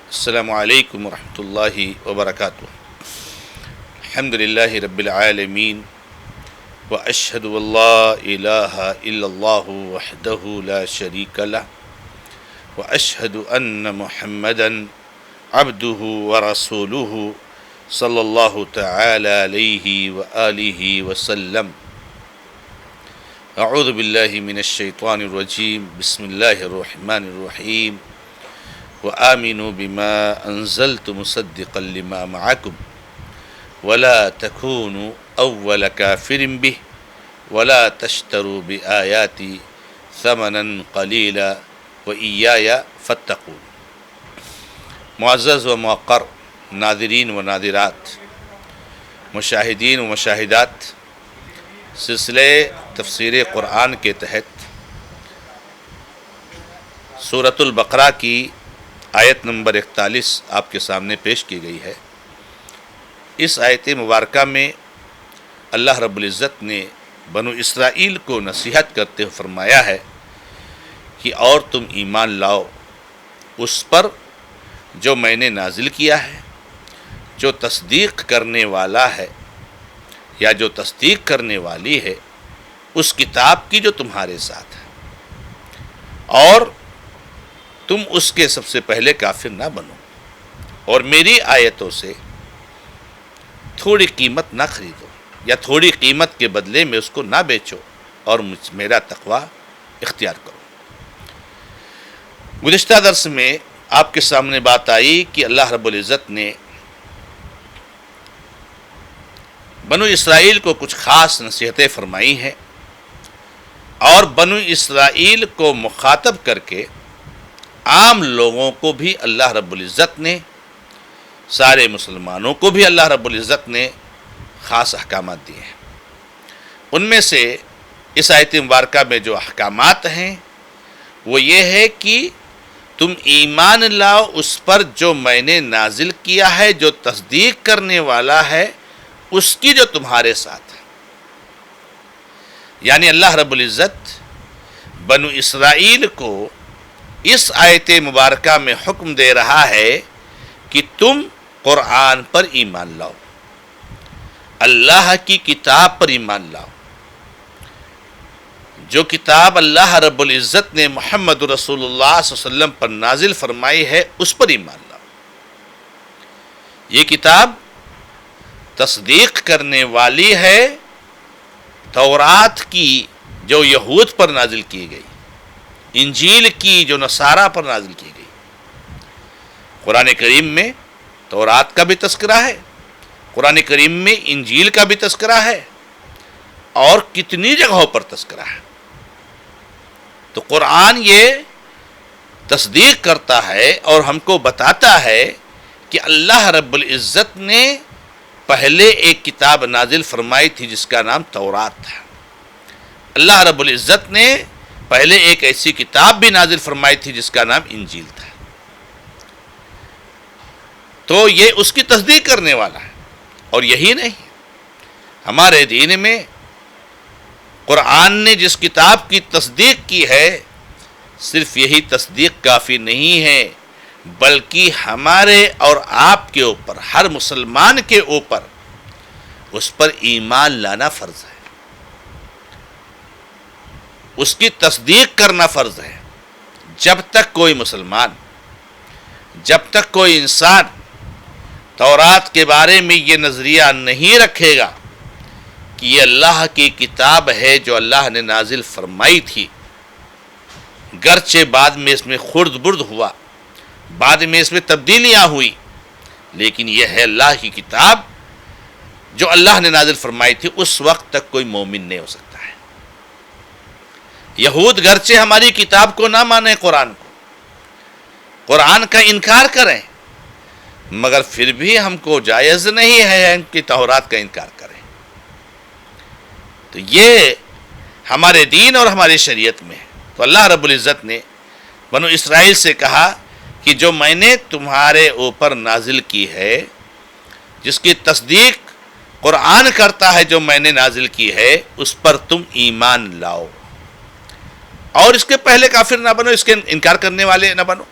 السلام علیکم ورحمۃ اللہ وبرکاتہ۔ الحمد للہ رب العالمین واشہد ان لا الہ الا اللہ وحدہ لا شریک لہ واشہد ان محمدا عبدہ ورسولہ صلی اللہ تعالی علیہ وآلہ وسلم۔ اعوذ باللہ من الشیطان الرجیم، بسم اللہ الرحمن الرحیم۔ وآمنوا بما انزلت مصدقا لما معكم ولا تكونوا اول كافر به ولا تشتروا بآياتي ثمنا قليلا وإياي فاتقون۔ معزز و موقر ناظرین و ناظرات، مشاہدین و مشاہدات، سلسلے تفسیر قرآن کے تحت سورۃ البقرہ کی آیت نمبر 41 آپ کے سامنے پیش کی گئی ہے۔ اس آیت مبارکہ میں اللہ رب العزت نے بنو اسرائیل کو نصیحت کرتے ہوئے فرمایا ہے کہ اور تم ایمان لاؤ اس پر جو میں نے نازل کیا ہے، جو تصدیق کرنے والا ہے یا جو تصدیق کرنے والی ہے اس کتاب کی جو تمہارے ساتھ ہے، اور تم اس کے سب سے پہلے کافر نہ بنو، اور میری آیتوں سے تھوڑی قیمت نہ خریدو یا تھوڑی قیمت کے بدلے میں اس کو نہ بیچو، اور میرا تقوی اختیار کرو۔ گزشتہ درس میں آپ کے سامنے بات آئی کہ اللہ رب العزت نے بنو اسرائیل کو کچھ خاص نصیحتیں فرمائی ہیں، اور بنو اسرائیل کو مخاطب کر کے عام لوگوں کو بھی اللہ رب العزت نے، سارے مسلمانوں کو بھی اللہ رب العزت نے خاص احکامات دیے ہیں۔ ان میں سے اس آیت مبارکہ میں جو احکامات ہیں وہ یہ ہے کہ تم ایمان لاؤ اس پر جو میں نے نازل کیا ہے، جو تصدیق کرنے والا ہے اس کی جو تمہارے ساتھ ہے۔ یعنی اللہ رب العزت بنو اسرائیل کو اس آیت مبارکہ میں حکم دے رہا ہے کہ تم قرآن پر ایمان لاؤ، اللہ کی کتاب پر ایمان لاؤ، جو کتاب اللہ رب العزت نے محمد رسول اللہ صلی اللہ علیہ وسلم پر نازل فرمائی ہے اس پر ایمان لاؤ۔ یہ کتاب تصدیق کرنے والی ہے تورات کی جو یہود پر نازل کی گئی، انجیل کی جو نصارہ پر نازل کی گئی۔ قرآن کریم میں تورات کا بھی تذکرہ ہے، قرآن کریم میں انجیل کا بھی تذکرہ ہے، اور کتنی جگہوں پر تذکرہ ہے۔ تو قرآن یہ تصدیق کرتا ہے اور ہم کو بتاتا ہے کہ اللہ رب العزت نے پہلے ایک کتاب نازل فرمائی تھی جس کا نام تورات تھا۔ اللہ رب العزت نے پہلے ایک ایسی کتاب بھی نازل فرمائی تھی جس کا نام انجیل تھا۔ تو یہ اس کی تصدیق کرنے والا ہے۔ اور یہی نہیں، ہمارے دین میں قرآن نے جس کتاب کی تصدیق کی ہے، صرف یہی تصدیق کافی نہیں ہے، بلکہ ہمارے اور آپ کے اوپر، ہر مسلمان کے اوپر اس پر ایمان لانا فرض ہے، اس کی تصدیق کرنا فرض ہے۔ جب تک کوئی مسلمان، جب تک کوئی انسان تورات کے بارے میں یہ نظریہ نہیں رکھے گا کہ یہ اللہ کی کتاب ہے جو اللہ نے نازل فرمائی تھی، گرچہ بعد میں اس میں خرد برد ہوا، بعد میں اس میں تبدیلیاں ہوئی، لیکن یہ ہے اللہ کی کتاب جو اللہ نے نازل فرمائی تھی، اس وقت تک کوئی مومن نہیں ہو سکتا ہے۔ یہود گرچہ ہماری کتاب کو نہ مانیں، قرآن کا انکار کریں، مگر پھر بھی ہم کو جائز نہیں ہے ان کی تورات کا انکار کریں۔ تو یہ ہمارے دین اور ہماری شریعت میں ہے۔ تو اللہ رب العزت نے بنو اسرائیل سے کہا کہ جو میں نے تمہارے اوپر نازل کی ہے، جس کی تصدیق قرآن کرتا ہے جو میں نے نازل کی ہے، اس پر تم ایمان لاؤ، اور اس کے پہلے کافر نہ بنو، اس کے انکار کرنے والے نہ بنو۔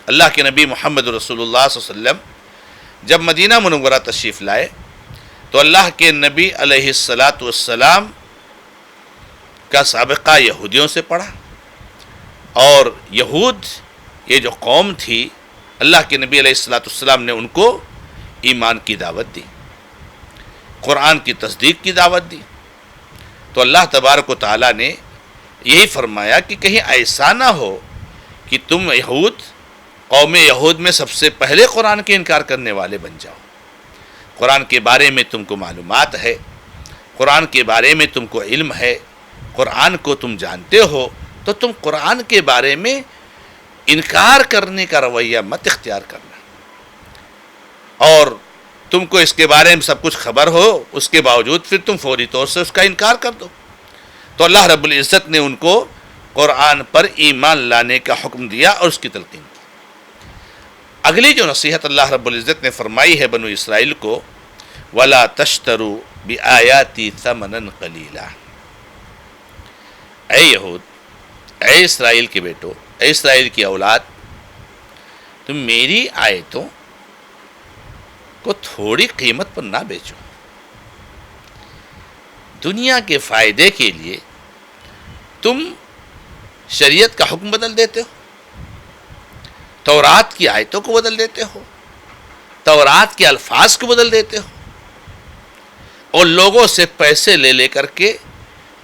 اللہ کے نبی محمد رسول اللہ صلی اللہ علیہ وسلم جب مدینہ منورہ تشریف لائے تو اللہ کے نبی علیہ الصلاۃ والسلام کا سابقہ یہودیوں سے پڑھا، اور یہود یہ جو قوم تھی، اللہ کے نبی علیہ الصلاۃ والسلام نے ان کو ایمان کی دعوت دی، قرآن کی تصدیق کی دعوت دی۔ تو اللہ تبارک و تعالیٰ نے یہی فرمایا کہ کہیں ایسا نہ ہو کہ تم قوم یہود میں سب سے پہلے قرآن کے انکار کرنے والے بن جاؤ۔ قرآن کے بارے میں تم کو معلومات ہے، قرآن کے بارے میں تم کو علم ہے، قرآن کو تم جانتے ہو، تو تم قرآن کے بارے میں انکار کرنے کا رویہ مت اختیار کرنا، اور تم کو اس کے بارے میں سب کچھ خبر ہو، اس کے باوجود پھر تم فوری طور سے اس کا انکار کر دو۔ تو اللہ رب العزت نے ان کو قرآن پر ایمان لانے کا حکم دیا اور اس کی تلقین کی۔ اگلی جو نصیحت اللہ رب العزت نے فرمائی ہے بنو اسرائیل کو، وَلَا تَشْتَرُوا بِآيَاتِي ثَمَنًا قَلِيلًا، اے یہود، اے اسرائیل کے بیٹو، اے اسرائیل کی اولاد، تم میری آیتوں کو تھوڑی قیمت پر نہ بیچو۔ دنیا کے فائدے کے لیے تم شریعت کا حکم بدل دیتے ہو، تورات کی آیتوں کو بدل دیتے ہو، تورات کے الفاظ کو بدل دیتے ہو، اور لوگوں سے پیسے لے لے کر کے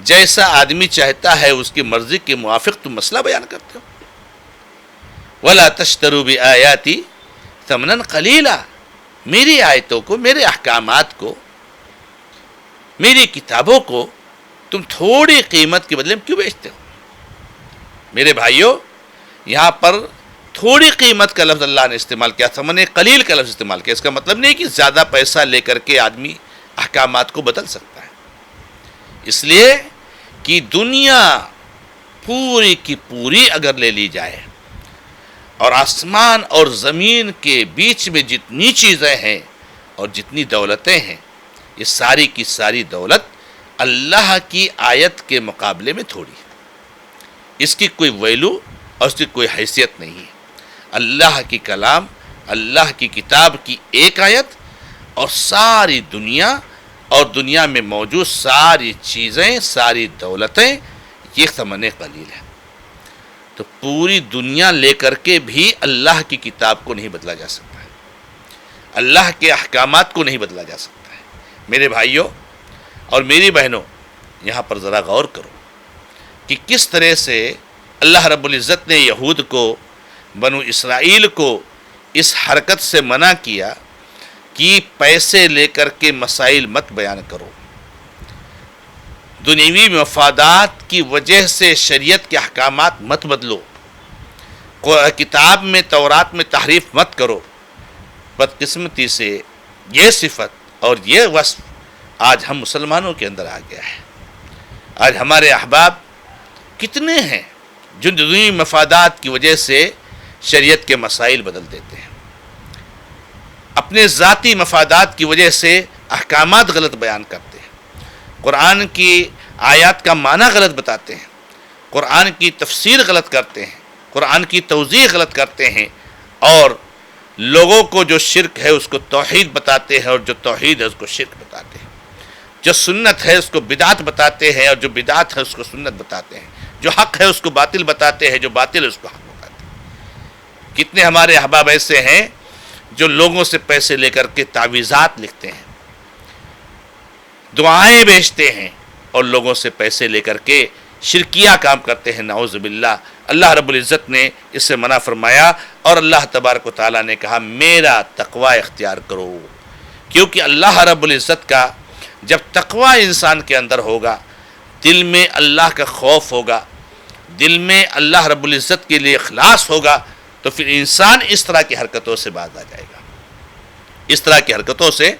جیسا آدمی چاہتا ہے اس کی مرضی کے موافق تم مسئلہ بیان کرتے ہو۔ وَلَا تَشْتَرُوا بِآيَاتِي ثَمَنًا قَلِيلًا، میری آیتوں کو، میرے احکامات کو، میری کتابوں کو تم تھوڑی قیمت کے بدلے میں کیوں بیچتے ہو؟ میرے بھائیوں، یہاں پر تھوڑی قیمت کا لفظ اللہ نے استعمال کیا، ثمن قلیل کا لفظ استعمال کیا۔ اس کا مطلب نہیں کہ زیادہ پیسہ لے کر کے آدمی احکامات کو بدل سکتا ہے، اس لیے کہ دنیا پوری کی پوری اگر لے لی جائے، اور آسمان اور زمین کے بیچ میں جتنی چیزیں ہیں اور جتنی دولتیں ہیں، یہ ساری کی ساری دولت اللہ کی آیت کے مقابلے میں تھوڑی ہے، اس کی کوئی ویلو اور اس کی کوئی حیثیت نہیں ہے۔ اللہ کی کلام، اللہ کی کتاب کی ایک آیت، اور ساری دنیا اور دنیا میں موجود ساری چیزیں، ساری دولتیں، یہ ثمن قلیل ہے۔ تو پوری دنیا لے کر کے بھی اللہ کی کتاب کو نہیں بدلا جا سکتا ہے، اللہ کے احکامات کو نہیں بدلا جا سکتا ہے۔ میرے بھائیوں اور میری بہنوں، یہاں پر ذرا غور کرو کہ کس طرح سے اللہ رب العزت نے یہود کو، بنو اسرائیل کو اس حرکت سے منع کیا کہ پیسے لے کر کے مسائل مت بیان کرو، دنیوی مفادات کی وجہ سے شریعت کے احکامات مت بدلو، کتاب میں تورات میں تحریف مت کرو۔ بدقسمتی سے یہ صفت اور یہ وصف آج ہم مسلمانوں کے اندر آ گیا ہے۔ آج ہمارے احباب کتنے ہیں جو دنیوی مفادات کی وجہ سے شریعت کے مسائل بدل دیتے ہیں، اپنے ذاتی مفادات کی وجہ سے احکامات غلط بیان کرتے ہیں، قرآن کی آیات کا معنی غلط بتاتے ہیں، قرآن کی تفسیر غلط کرتے ہیں، قرآن کی توضیح غلط کرتے ہیں، اور لوگوں کو جو شرک ہے اس کو توحید بتاتے ہیں، اور جو توحید ہے اس کو شرک بتاتے ہیں، جو سنت ہے اس کو بدعت بتاتے ہیں، اور جو بدعت ہے اس کو سنت بتاتے ہیں، جو حق ہے اس کو باطل بتاتے ہیں، جو باطل ہے اس کو حق بتاتے ہیں۔ کتنے ہمارے احباب ایسے ہیں جو لوگوں سے پیسے لے کر کے تعویذات لکھتے ہیں، دعائیں بیچتے ہیں، اور لوگوں سے پیسے لے کر کے شرکیہ کام کرتے ہیں، نعوذ باللہ۔ اللہ رب العزت نے اس سے منع فرمایا، اور اللہ تبارک و تعالیٰ نے کہا میرا تقوی اختیار کرو، کیونکہ اللہ رب العزت کا جب تقوی انسان کے اندر ہوگا، دل میں اللہ کا خوف ہوگا، دل میں اللہ رب العزت کے لیے اخلاص ہوگا، تو پھر انسان اس طرح کی حرکتوں سے باز آ جائے گا، اس طرح کی حرکتوں سے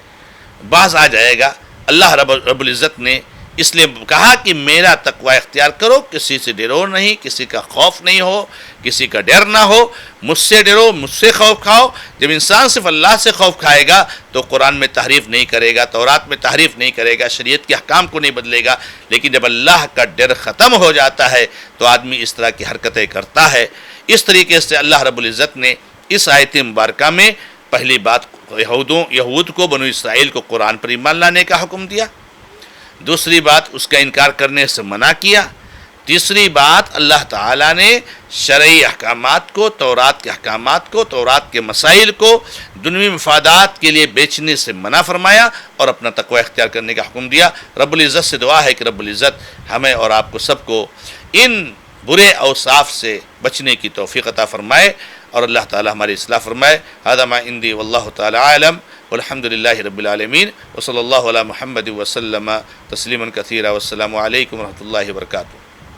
باز آ جائے گا۔ اللہ رب العزت نے اس لیے کہا کہ میرا تقوی اختیار کرو، کسی سے ڈرو نہیں، کسی کا خوف نہیں ہو، کسی کا ڈر نہ ہو، مجھ سے ڈرو، مجھ سے خوف کھاؤ۔ جب انسان صرف اللہ سے خوف کھائے گا تو قرآن میں تحریف نہیں کرے گا، تورات میں تحریف نہیں کرے گا، شریعت کے احکام کو نہیں بدلے گا۔ لیکن جب اللہ کا ڈر ختم ہو جاتا ہے تو آدمی اس طرح کی حرکتیں کرتا ہے۔ اس طریقے سے اللہ رب العزت نے اس آیت مبارکہ میں پہلی بات یہود کو، بنو اسرائیل کو قرآن پر ایمان لانے کا حکم دیا، دوسری بات اس کا انکار کرنے سے منع کیا، تیسری بات اللہ تعالیٰ نے شرعی احکامات کو، تورات کے احکامات کو، تورات کے مسائل کو دنیوی مفادات کے لیے بیچنے سے منع فرمایا اور اپنا تقوی اختیار کرنے کا حکم دیا۔ رب العزت سے دعا ہے کہ رب العزت ہمیں اور آپ کو سب کو ان برے اوصاف سے بچنے کی توفیق عطا فرمائے اور اللہ تعالی ہماری اصلاح فرمائے۔ ھذا ما عندی واللہ تعالی عالم والحمد للہ رب العالمین وصلی اللہ علی محمد وسلم تسلیما کثیرا والسلام علیکم ورحمۃ اللہ وبرکاتہ۔